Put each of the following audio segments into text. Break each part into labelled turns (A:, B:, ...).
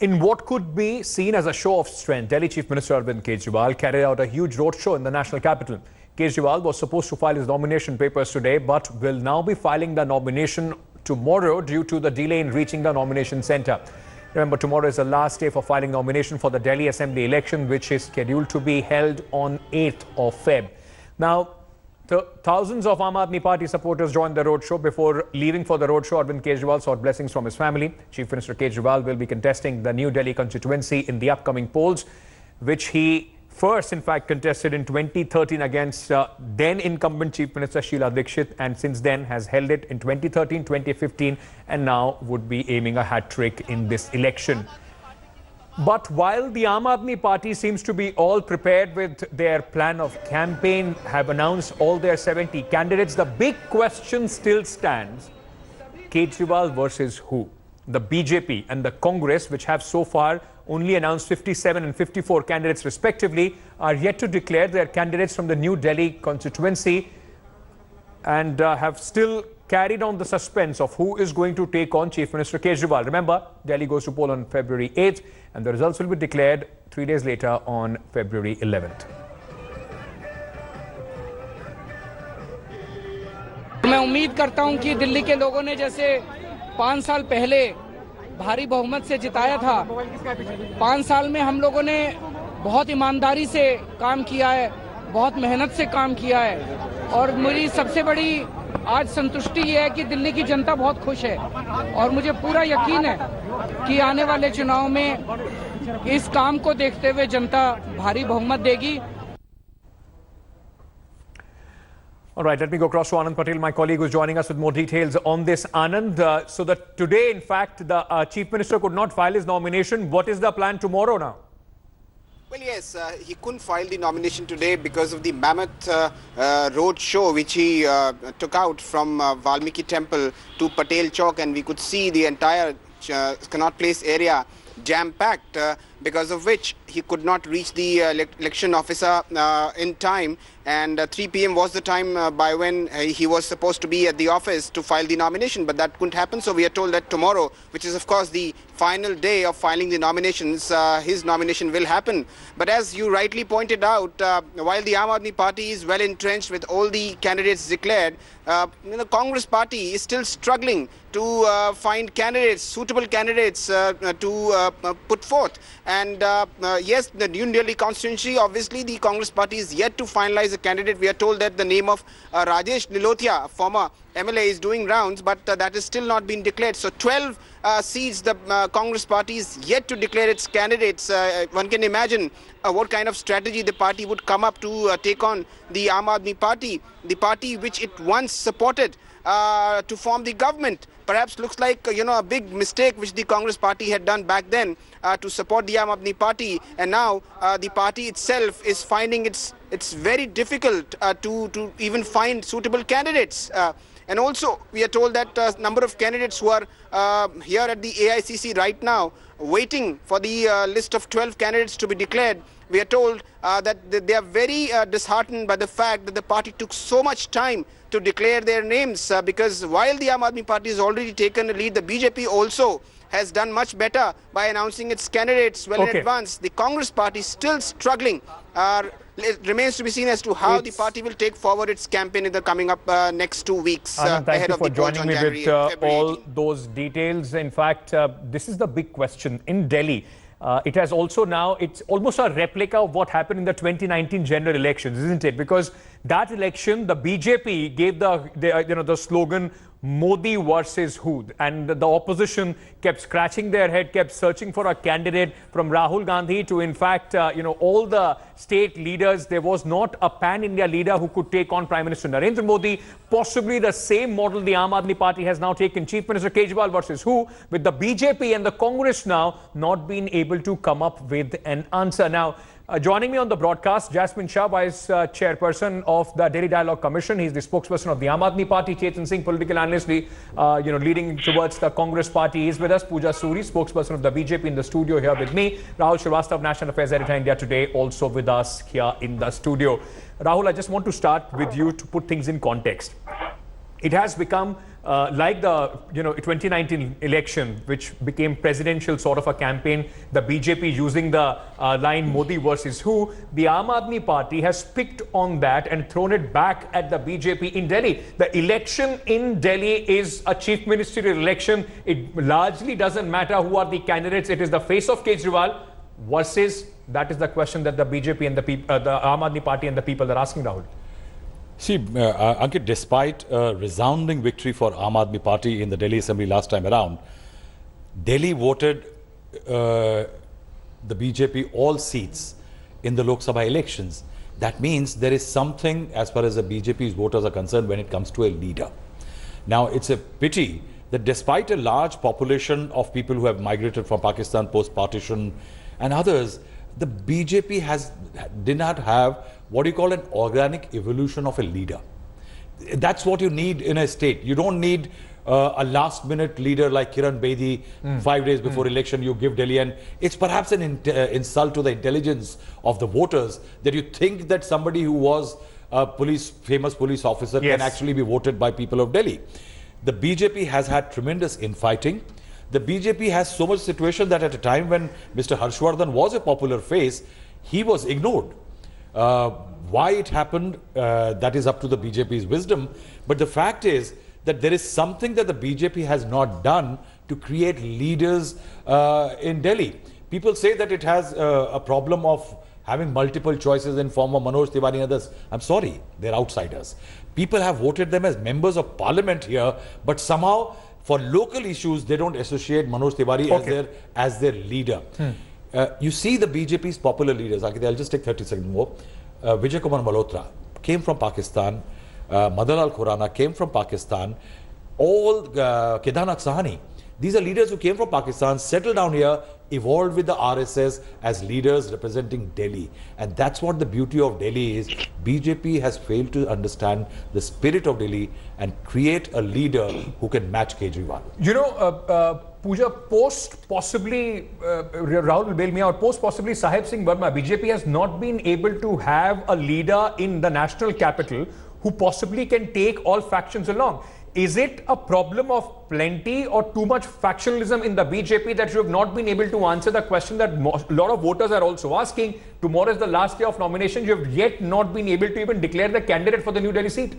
A: In what could be seen as a show of strength, Delhi Chief Minister Arvind Kejriwal carried out a huge roadshow in the national capital. Kejriwal was supposed to file his nomination papers today, but will now be filing the nomination tomorrow due to the delay in reaching the nomination centre. Remember, tomorrow is the last day for filing nomination for the Delhi Assembly election, which is scheduled to be held on 8th of Feb. Now, thousands of Aam Aadmi Party supporters joined the roadshow. Before leaving for the roadshow, Arvind Kejriwal sought blessings from his family. Chief Minister Kejriwal will be contesting the New Delhi constituency in the upcoming polls, which he first, in fact, contested in 2013 against then incumbent Chief Minister Sheila Dikshit, and since then has held it in 2013, 2015, and now would be aiming a hat-trick in this election. But while the Aam Aadmi Party seems to be all prepared with their plan of campaign, have announced all their 70 candidates, the big question still stands. Kejriwal versus who? The BJP and the Congress, which have so far only announced 57 and 54 candidates respectively, are yet to declare their candidates from the New Delhi constituency and have still carried on the suspense of who is going to take on Chief Minister Kejriwal. Remember, Delhi goes to poll on February 8th and the results will be declared 3 days later on February 11th.
B: मैं उम्मीद करता हूं कि दिल्ली के लोगों ने जैसे 5 साल पहले भारी बहुमत से जिताया था, 5 साल में हम लोगों ने बहुत ईमानदारी से काम किया है, बहुत मेहनत से काम किया है और मेरी सबसे बड़ी आज संतुष्टि ये है कि दिल्ली की जनता बहुत खुश है और मुझे पूरा यकीन है कि आने वाले चुनाव में इस काम को देखते हुए जनता भारी बहुमत देगी.
A: All right, let me go across to Anand Patel, my colleague, who's joining us with more details on this. Anand, so that today, in fact, the Chief Minister could not file his nomination. What is the plan tomorrow now?
C: Well, yes, he couldn't file the nomination today because of the mammoth road show which he took out from Valmiki Temple to Patel Chowk, and we could see the entire Connaught Place area jam-packed, because of which he could not reach the election officer in time, and 3 p.m. was the time by when he was supposed to be at the office to file the nomination, but that couldn't happen. So we are told that tomorrow, which is of course the final day of filing the nominations, his nomination will happen. But as you rightly pointed out, while the Aam Aadmi Party is well entrenched with all the candidates declared, the Congress Party is still struggling to find candidates, suitable candidates to put forth. And yes, the New Delhi constituency, obviously the Congress Party is yet to finalize a candidate. We are told that the name of Rajesh Nilothia, former MLA, is doing rounds, but that is still not been declared. So 12 seats, the Congress Party is yet to declare its candidates. One can imagine what kind of strategy the party would come up to take on the Aam Aadmi Party, the party which it once supported to form the government. Perhaps looks like, a big mistake which the Congress Party had done back then to support the Aam Aadmi Party, and now the party itself is finding it's very difficult to even find suitable candidates. And also, we are told that a number of candidates who are here at the AICC right now, waiting for the list of 12 candidates to be declared. We are told that they are very disheartened by the fact that the party took so much time to declare their names, because while the Aam Aadmi Party has already taken a lead, the BJP also has done much better by announcing its candidates well in advance. The Congress Party is still struggling. It remains to be seen as to how the party will take forward its campaign in the coming up next 2 weeks ahead of the polls on January.
A: Thank you for joining me with all those details. In fact, this is the big question in Delhi. It has also now, it's almost a replica of what happened in the 2019 general elections, isn't it? Because that election, the BJP gave the slogan Modi versus who, and the opposition kept scratching their head, kept searching for a candidate, from Rahul Gandhi to, in fact, all the state leaders. There was not a pan-India leader who could take on Prime Minister Narendra Modi. Possibly the same model the Aam Aadmi Party has now taken. Chief Minister Kejriwal versus who, with the BJP and the Congress now not being able to come up with an answer. Now, joining me on the broadcast, Jasmine Shah, Vice Chairperson of the Delhi Dialogue Commission. He's the spokesperson of the Aam Aadmi Party. Chetan Singh, political analyst, leading towards the Congress Party. He's with us. Pooja Suri, spokesperson of the BJP, in the studio here with me. Rahul Srivastav, National Affairs Editor, India Today, also with us here in the studio. Rahul, I just want to start with you to put things in context. It has become like the 2019 election, which became presidential sort of a campaign, the BJP using the line Modi versus who, the Aam Aadmi Party has picked on that and thrown it back at the BJP in Delhi. The election in Delhi is a chief ministerial election. It largely doesn't matter who are the candidates. It is the face of Kejriwal versus, that is the question that the BJP and the Aam Aadmi Party and the people are asking, Rahul.
D: See, Ankit, despite a resounding victory for Aam Aadmi Party in the Delhi Assembly last time around, Delhi voted the BJP all seats in the Lok Sabha elections. That means there is something as far as the BJP's voters are concerned when it comes to a leader. Now, it's a pity that despite a large population of people who have migrated from Pakistan post-partition and others, the BJP did not have what you call an organic evolution of a leader. That's what you need in a state. You don't need a last-minute leader like Kiran Bedi. 5 days before election, you give Delhi, and it's perhaps an insult to the intelligence of the voters that you think that somebody who was a famous police officer can actually be voted by people of Delhi. The BJP has had tremendous infighting. The BJP has so much situation that at a time when Mr. Harshvardhan was a popular face, he was ignored. Why it happened, that is up to the BJP's wisdom. But the fact is that there is something that the BJP has not done to create leaders in Delhi. People say that it has a problem of having multiple choices in form of Manoj Tiwari and others. I'm sorry, they're outsiders. People have voted them as members of parliament here, but somehow for local issues, they don't associate Manoj Tiwari as their leader. You see the BJP's popular leaders, I'll just take 30 seconds more. Vijay Kumar Malhotra came from Pakistan. Madanlal Khurana came from Pakistan. All Kedarnath Sahani. These are leaders who came from Pakistan, settled down here, evolved with the RSS as leaders representing Delhi. And that's what the beauty of Delhi is. BJP has failed to understand the spirit of Delhi and create a leader who can match Kejriwal.
A: You know, Pooja, post possibly, Rahul will bail me out, post possibly Sahib Singh Verma, BJP has not been able to have a leader in the national capital who possibly can take all factions along. Is it a problem of plenty or too much factionalism in the BJP that you have not been able to answer the question that a lot of voters are also asking? Tomorrow is the last day of nomination. You have yet not been able to even declare the candidate for the New Delhi seat.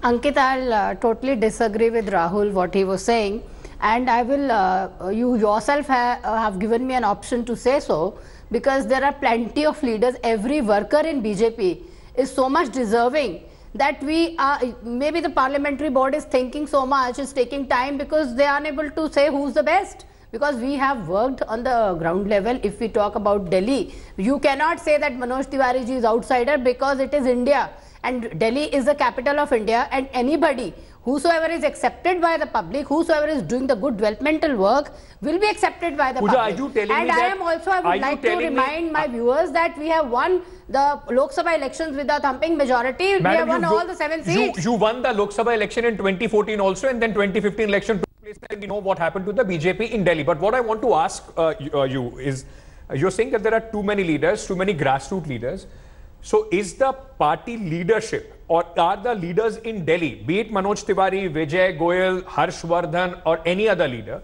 E: Ankit, I'll totally disagree with Rahul what he was saying, and I will. You yourself have given me an option to say so, because there are plenty of leaders. Every worker in BJP is so much deserving that we are, maybe the parliamentary board is thinking so much, is taking time because they are unable to say who's the best. Because we have worked on the ground level. If we talk about Delhi, you cannot say that Manoj Tiwari ji is outsider, because it is India and Delhi is the capital of India, and anybody, whosoever is accepted by the public, whosoever is doing the good developmental work will be accepted by the
A: Pooja,
E: public.
A: are you telling
E: and
A: me
E: I am also, I would like to remind my viewers that we have won the Lok Sabha elections with a thumping majority. We have won all the 7 seats.
A: You won the Lok Sabha election in 2014 also, and then 2015 election took place, and we know what happened to the BJP in Delhi. But what I want to ask you is, you're saying that there are too many leaders, too many grassroots leaders. So is the party leadership, or are the leaders in Delhi, be it Manoj Tiwari, Vijay Goyal, Harshvardhan or any other leader,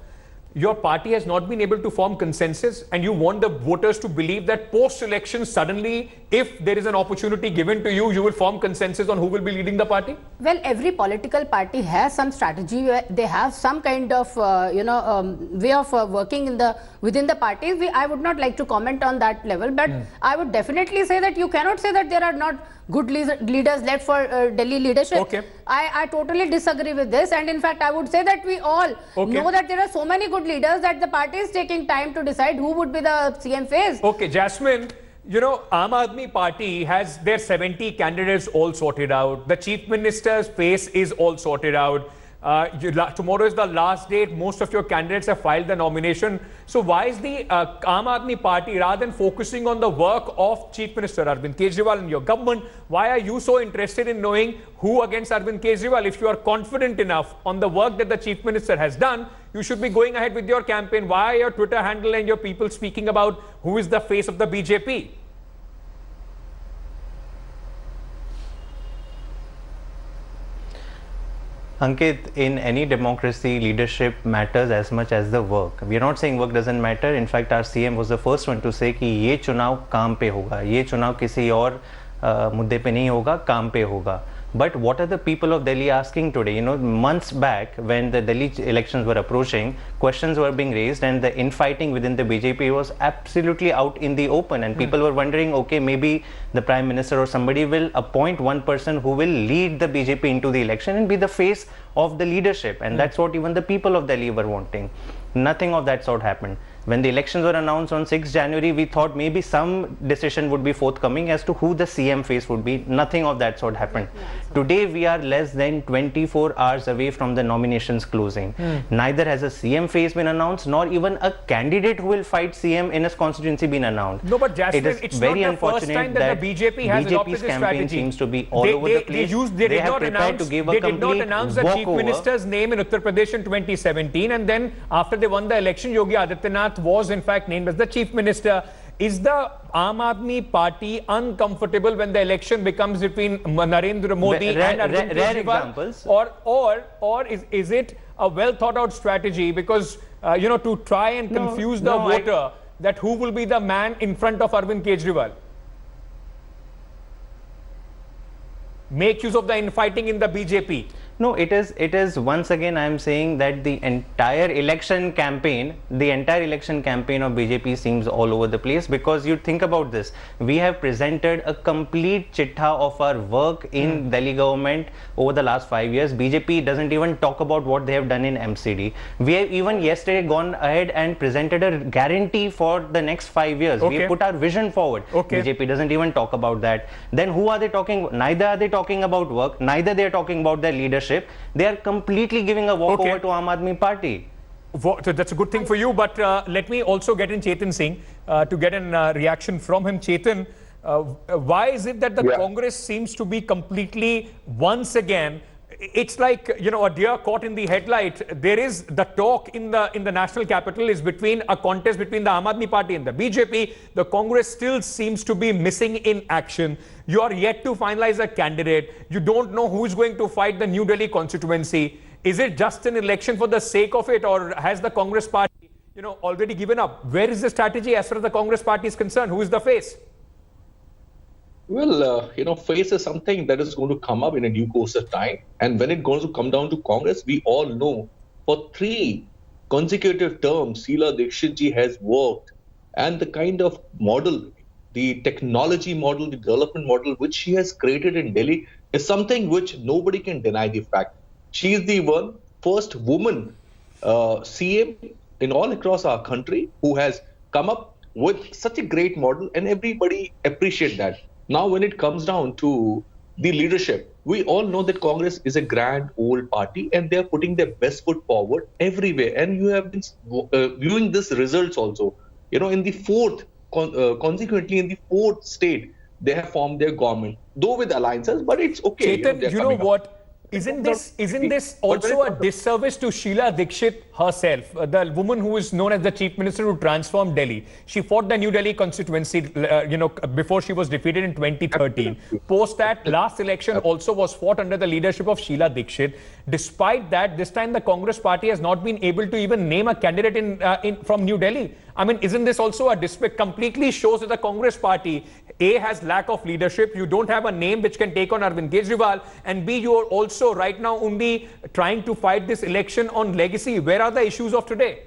A: your party has not been able to form consensus, and you want the voters to believe that post-election suddenly, if there is an opportunity given to you, you will form consensus on who will be leading the party?
E: Well, every political party has some strategy. They have some kind of, way of working within the parties. I would not like to comment on that level, but I would definitely say that you cannot say that there are not good leaders left for Delhi leadership.
A: Okay.
E: I totally disagree with this, and in fact I would say that we all know that there are so many good leaders that the party is taking time to decide who would be the CM face.
A: Okay, Jasmine, you know, Aam Aadmi Party has their 70 candidates all sorted out. The Chief Minister's face is all sorted out. Tomorrow is the last date. Most of your candidates have filed the nomination. So why is the Aam Aadmi Party, rather than focusing on the work of Chief Minister Arvind Kejriwal and your government, why are you so interested in knowing who against Arvind Kejriwal? If you are confident enough on the work that the Chief Minister has done, you should be going ahead with your campaign. Why are your Twitter handle and your people speaking about who is the face of the BJP?
F: Ankit, in any democracy, leadership matters as much as the work. We are not saying work doesn't matter. In fact, our CM was the first one to say कि ये चुनाव काम पे होगा, ये चुनाव किसी और मुद्दे पे नहीं होगा, काम पे होगा. But what are the people of Delhi asking today? You know, months back when the Delhi elections were approaching, questions were being raised and the infighting within the BJP was absolutely out in the open, and people were wondering, okay, maybe the Prime Minister or somebody will appoint one person who will lead the BJP into the election and be the face of the leadership, and that's what even the people of Delhi were wanting. Nothing of that sort happened. When the elections were announced on 6th January, we thought maybe some decision would be forthcoming as to who the CM face would be. Nothing of that sort happened. Today, we are less than 24 hours away from the nominations closing. Neither has a CM face been announced, nor even a candidate who will fight CM in his constituency been announced.
A: No, but Jasmine,
F: it's very
A: not the first time that the BJP has adopted this
F: campaign
A: strategy.
F: Seems to be all over the place.
A: They did not announce the Chief Minister's name in Uttar Pradesh in 2017, and then after they won the election, Yogi Adityanath was in fact named as the Chief Minister. Is the Aam Aadmi Party uncomfortable when the election becomes between Narendra Modi and Arvind Kejriwal? Or is it a well thought out strategy because to try and confuse the voter that who will be the man in front of Arvind Kejriwal? Make use of the infighting in the BJP.
F: No, it is once again I am saying that the entire election campaign of BJP seems all over the place, because you think about this, we have presented a complete chitta of our work in Delhi government over the last 5 years. BJP doesn't even talk about what they have done in MCD. We have even yesterday gone ahead and presented a guarantee for the next 5 years. We have put our vision forward. BJP doesn't even talk about that. Then who are they talking? Neither are they talking about work, neither they are talking about their leadership. They are completely giving a walkover to Aam Aadmi Party.
A: So that's a good thing for you, but let me also get in Chetan Singh to get a reaction from him. Chetan, why is it that the Congress seems to be completely, once again, it's like, a deer caught in the headlight. There is the talk in the national capital is between a contest between the Aam Aadmi Party and the BJP. The Congress still seems to be missing in action. You are yet to finalize a candidate. You don't know who's going to fight the New Delhi constituency. Is it just an election for the sake of it, or has the Congress Party, already given up? Where is the strategy as far as the Congress Party is concerned? Who is the face?
G: Well, face is something that is going to come up in a due course of time. And when it's going to come down to Congress, we all know for 3 consecutive terms, Sheila Dikshit ji has worked. And the kind of model, the technology model, the development model, which she has created in Delhi is something which nobody can deny the fact. She is the first woman CM in all across our country who has come up with such a great model, and everybody appreciate that. Now, when it comes down to the leadership, we all know that Congress is a grand old party and they are putting their best foot forward everywhere. And you have been viewing these results also. In the consequently in the 4th state, they have formed their government, though with alliances, but it's okay.
A: Chetan, what? Isn't this also a disservice to Sheila Dikshit herself, the woman who is known as the Chief Minister who transformed Delhi? She fought the New Delhi constituency, before she was defeated in 2013. Post that, last election also was fought under the leadership of Sheila Dikshit. Despite that, this time the Congress Party has not been able to even name a candidate from New Delhi. I mean, isn't this also a disrespect? Completely shows that the Congress Party, A, has lack of leadership. You don't have a name which can take on Arvind Kejriwal, and B, you are also right now only trying to fight this election on legacy. Where are the issues of today?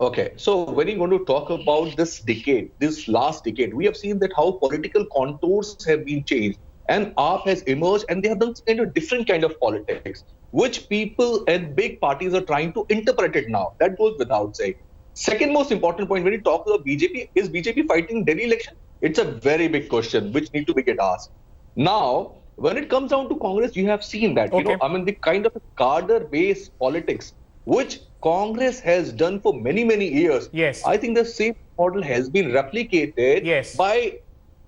G: Okay, so when you're going to talk about this last decade, we have seen that how political contours have been changed, and AAP has emerged, and they have done different kind of politics, which people and big parties are trying to interpret it now. That goes without saying. Second most important point, when you talk about BJP, is BJP fighting Delhi election? It's a very big question which need to be asked. Now, when it comes down to Congress, you have seen that, the kind of cadre-based politics which Congress has done for many, many years.
A: Yes.
G: I think the same model has been replicated by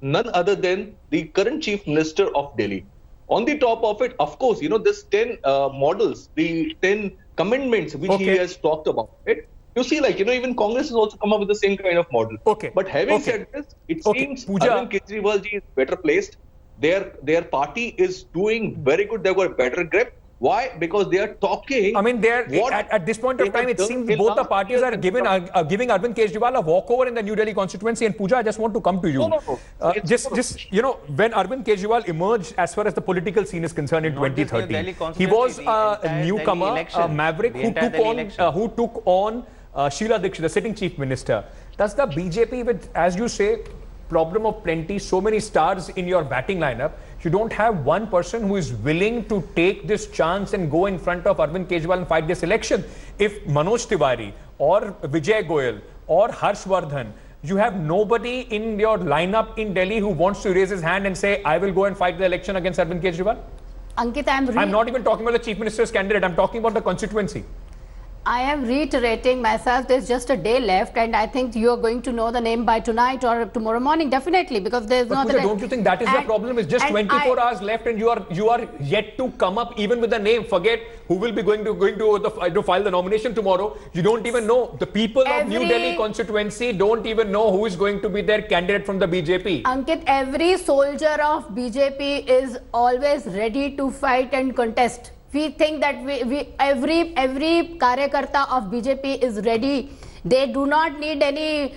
G: none other than the current Chief Minister of Delhi. On the top of it, of course, this 10 models, the 10 commandments which he has talked about it. You see, even Congress has also come up with the same kind of model. But having said this, it seems Arvind Kejriwal ji is better placed. Their party is doing very good. They've got a better grip. Why? Because they are talking.
A: I mean,
G: what
A: at this point
G: they
A: of time,
G: have
A: it
G: done
A: seems
G: till
A: both the
G: now.
A: parties are giving Arvind Kejriwal a walkover in the New Delhi constituency. And Pooja, I just want to come to you.
G: No.
A: When Arvind Kejriwal emerged as far as the political scene is concerned in
F: Not just New
A: 2013,
F: Delhi
A: he
F: constituency,
A: was
F: the
A: a
F: entire
A: newcomer,
F: Delhi
A: a
F: election.
A: maverick
F: The
A: who
F: entire
A: took
F: Delhi
A: on
F: election.
A: Sheila Dikshit, the sitting chief minister. Does the BJP, with, as you say, problem of plenty, so many stars in your batting lineup, you don't have one person who is willing to take this chance and go in front of Arvind Kejriwal and fight this election? If Manoj Tiwari or Vijay Goyal or Harshvardhan, you have nobody in your lineup in Delhi who wants to raise his hand and say, I will go and fight the election against Arvind Kejriwal?
E: Ankit,
A: I'm not even talking about the chief minister's candidate. I'm talking about the constituency.
E: I am reiterating myself, there's just a day left, and I think you are going to know the name by tonight or tomorrow morning, definitely, because there's
A: But
E: no
A: Pooja,
E: other.
A: don't you think that is the problem? It's just 24 hours left, and you are yet to come up even with the name. Forget who will be going to file the nomination tomorrow. You don't even know. The people of New Delhi constituency don't even know who is going to be their candidate from the BJP.
E: Ankit, every soldier of BJP is always ready to fight and contest. We think that every karyakarta of BJP is ready. They do not need any,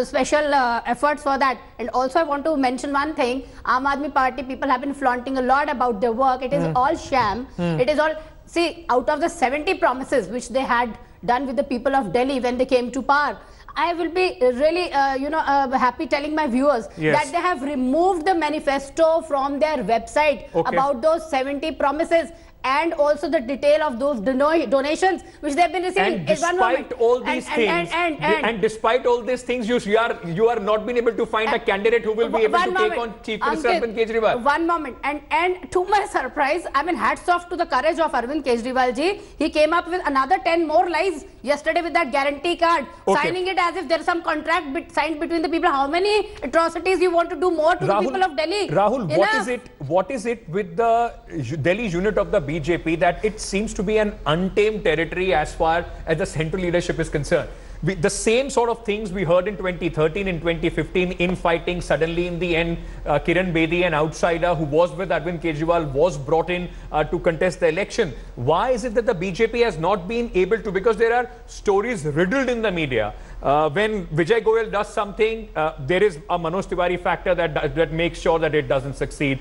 E: special efforts for that. And also, I want to mention one thing. Aam Aadmi Party people have been flaunting a lot about their work. It is all sham. It is all. See, out of the 70 promises which they had done with the people of Delhi when they came to power, I will be really, happy telling my viewers that they have removed the manifesto from their website about those 70 promises. And also the detail of those donations which they have been receiving.
A: And despite all these things, and despite all these things, you are not been able to find a candidate who will be able to take on Chief Minister Arvind Kejriwal.
E: One moment, and to my surprise, I mean, hats off to the courage of Arvind Kejriwal ji. He came up with another 10 more lies yesterday with that guarantee card, signing it as if there is some contract signed between the people. How many atrocities you want to do more to the people of Delhi?
A: Rahul, what is it with the Delhi unit of the BJP that it seems to be an untamed territory as far as the central leadership is concerned? The same sort of things we heard in 2013 and 2015, infighting. Suddenly in the end, Kiran Bedi, an outsider who was with Arvind Kejriwal, was brought in to contest the election. Why is it that the BJP has not been able to? Because there are stories riddled in the media. When Vijay Goyal does something, there is a Manoj Tiwari factor that makes sure that it doesn't succeed.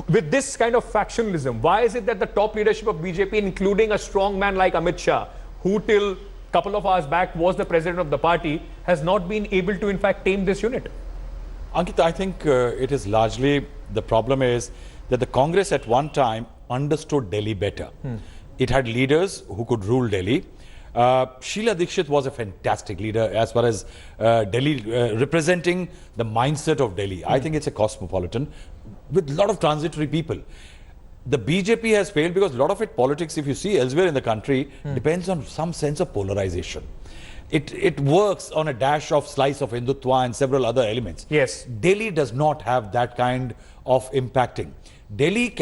A: With this kind of factionalism, why is it that the top leadership of BJP, including a strong man like Amit Shah, who till couple of hours back was the president of the party, has not been able to in fact tame this unit?
D: Ankit, I think it is largely, the problem is that the Congress at one time understood Delhi better. It had leaders who could rule Delhi. Sheila Dikshit was a fantastic leader as far as Delhi, representing the mindset of Delhi. I think it's a cosmopolitan with a lot of transitory people. The BJP has failed because a lot of it politics, if you see elsewhere in the country, depends on some sense of polarization. It works on a dash of slice of Hindutva and several other elements.
A: Yes.
D: Delhi does not have that kind of impacting. Delhi,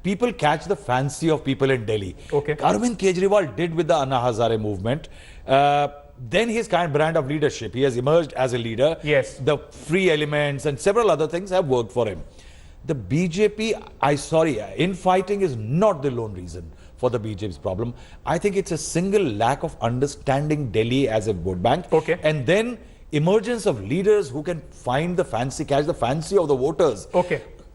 D: people catch the fancy of people in Delhi. Arvind Kejriwal did with the Anna Hazare movement. Then his brand of leadership, he has emerged as a leader.
A: Yes.
D: The free elements and several other things have worked for him. The BJP, infighting is not the lone reason for the BJP's problem. I think it's a single lack of understanding Delhi as a vote bank. And then emergence of leaders who can catch the fancy of the voters.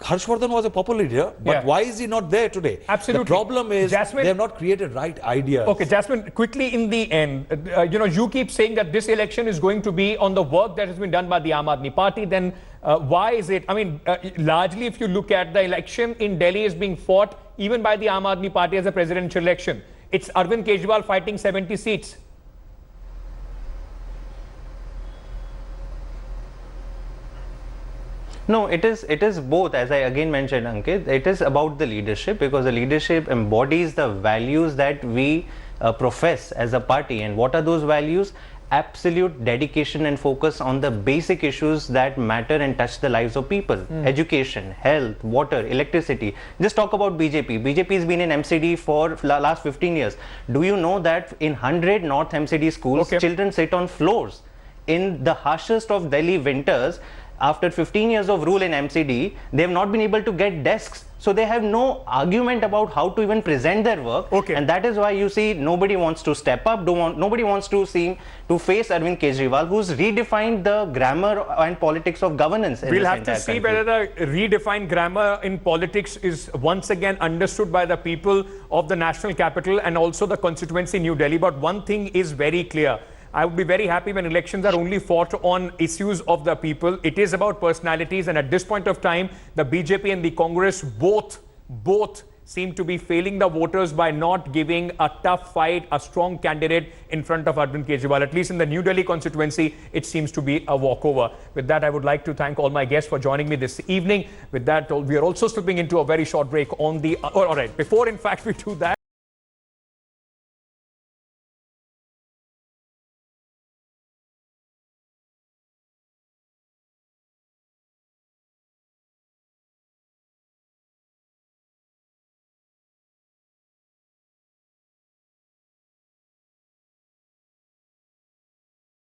D: Harshvardhan was a popular leader, but why is he not there today?
A: Absolutely.
D: The problem is they have not created right ideas.
A: Jasmine, quickly in the end, you keep saying that this election is going to be on the work that has been done by the Aam Aadmi Party. Then why is it? I mean, largely if you look at the election in Delhi is being fought even by the Aam Aadmi Party as a presidential election. It's Arvind Kejriwal fighting 70 seats.
F: No, it is both. As I again mentioned, Ankit, it is about the leadership, because the leadership embodies the values that we profess as a party. And what are those values? Absolute dedication and focus on the basic issues that matter and touch the lives of people. Education, health, water, electricity. Just talk about BJP. BJP has been in MCD for last 15 years. Do you know that in 100 North MCD schools, children sit on floors? In the harshest of Delhi winters, after 15 years of rule in MCD, they have not been able to get desks. So they have no argument about how to even present their work.
A: Okay.
F: And that is why you see nobody wants to step up, nobody wants to face Arvind Kejriwal, who's redefined the grammar and politics of governance in
A: We'll
F: this
A: have to
F: entire
A: see
F: country.
A: whether the redefined grammar in politics is once again understood by the people of the national capital and also the constituency New Delhi. But one thing is very clear. I would be very happy when elections are only fought on issues of the people. It is about personalities, and at this point of time, the BJP and the Congress both seem to be failing the voters by not giving a tough fight, a strong candidate in front of Arvind Kejriwal. At least in the New Delhi constituency, it seems to be a walkover. With that, I would like to thank all my guests for joining me this evening. With that, we are also slipping into a very short break on the... all right, before in fact we do that,